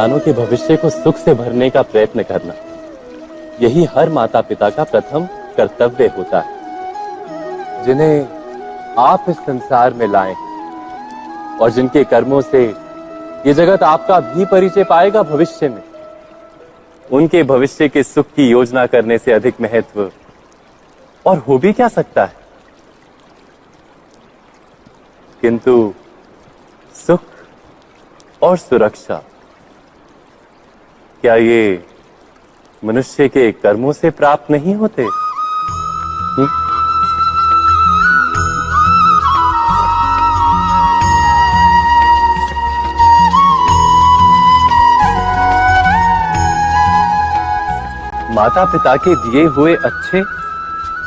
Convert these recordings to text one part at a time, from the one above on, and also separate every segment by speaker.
Speaker 1: संतानों के भविष्य को सुख से भरने का प्रयत्न करना, यही हर माता पिता का प्रथम कर्तव्य होता है, जिन्हें आप इस संसार में लाए और जिनके कर्मों से ये जगत आपका भी परिचय पाएगा भविष्य में। उनके भविष्य के सुख की योजना करने से अधिक महत्व और हो भी क्या सकता है। किंतु सुख और सुरक्षा, क्या ये मनुष्य के कर्मों से प्राप्त नहीं होते? माता पिता के दिए हुए अच्छे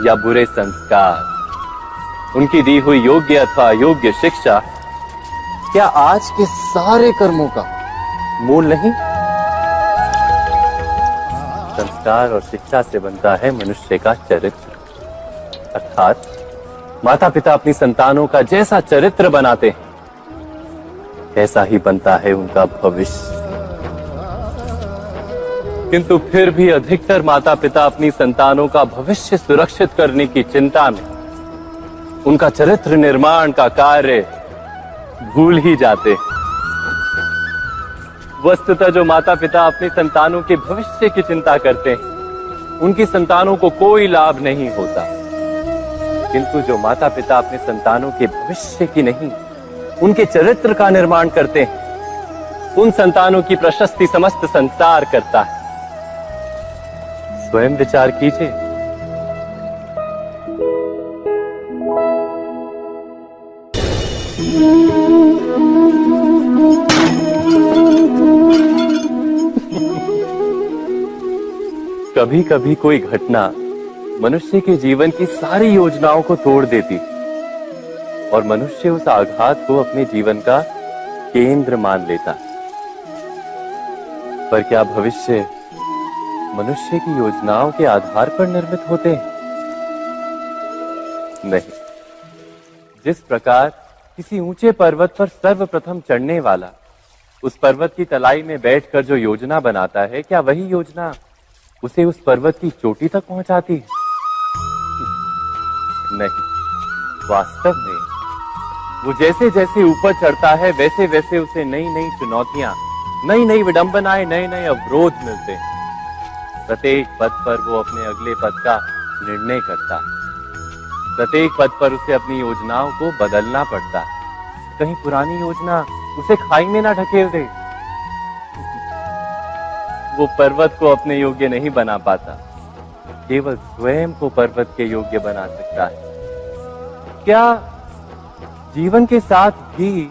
Speaker 1: या बुरे संस्कार, उनकी दी हुई योग्य अथवा अयोग्य शिक्षा, क्या आज के सारे कर्मों का मूल नहीं? संस्कार और शिक्षा से बनता है मनुष्य का चरित्र, अर्थात माता पिता अपनी संतानों का जैसा चरित्र बनाते हैं, ऐसा ही बनता है उनका भविष्य। किंतु फिर भी अधिकतर माता पिता अपनी संतानों का भविष्य सुरक्षित करने की चिंता में उनका चरित्र निर्माण का कार्य भूल ही जाते। वस्तुतः जो माता पिता अपनी संतानों के भविष्य की चिंता करते हैं, उनकी संतानों को कोई लाभ नहीं होता। किंतु जो माता पिता अपने संतानों के भविष्य की नहीं, उनके चरित्र का निर्माण करते हैं, उन संतानों की प्रशस्ति समस्त संसार करता है। स्वयं विचार कीजिए। कभी कभी कोई घटना मनुष्य के जीवन की सारी योजनाओं को तोड़ देती और मनुष्य उस आघात को अपने जीवन का केंद्र मान लेता। पर क्या भविष्य मनुष्य की योजनाओं के आधार पर निर्मित होते हैं? नहीं। जिस प्रकार किसी ऊंचे पर्वत पर सर्वप्रथम चढ़ने वाला उस पर्वत की तलाई में बैठकर जो योजना बनाता है, क्या वही योजना उसे उस पर्वत की चोटी तक पहुंचाती है? नहीं। वास्तव में वो जैसे जैसे ऊपर चढ़ता है, वैसे वैसे उसे नई नई चुनौतियां, नई नई विडंबनाएं, नए नए अवरोध मिलते हैं। प्रत्येक पद पर वो अपने अगले पद का निर्णय करता है। प्रत्येक पद पर उसे अपनी योजनाओं को बदलना पड़ता है। कहीं पुरानी योजना उसे खाई में ना ढकेल दे। वो पर्वत को अपने योग्य नहीं बना पाता, केवल स्वयं को पर्वत के योग्य बना सकता है। क्या जीवन के साथ भी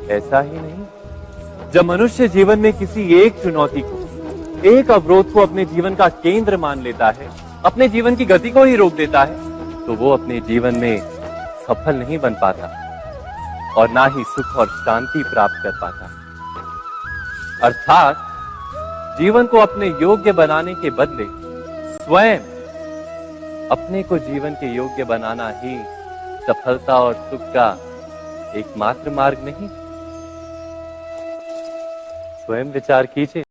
Speaker 1: ऐसा ही नहीं? जब मनुष्य जीवन में किसी एक चुनौती को, एक अवरोध को अपने जीवन का केंद्र मान लेता है, अपने जीवन की गति को ही रोक देता है, तो वो अपने जीवन में सफल नहीं बन पाता और ना ही सुख और शांति प्राप्त कर पाता। अर्थात जीवन को अपने योग्य बनाने के बदले स्वयं अपने को जीवन के योग्य बनाना ही सफलता और सुख का एकमात्र मार्ग नहीं? स्वयं विचार कीजिए।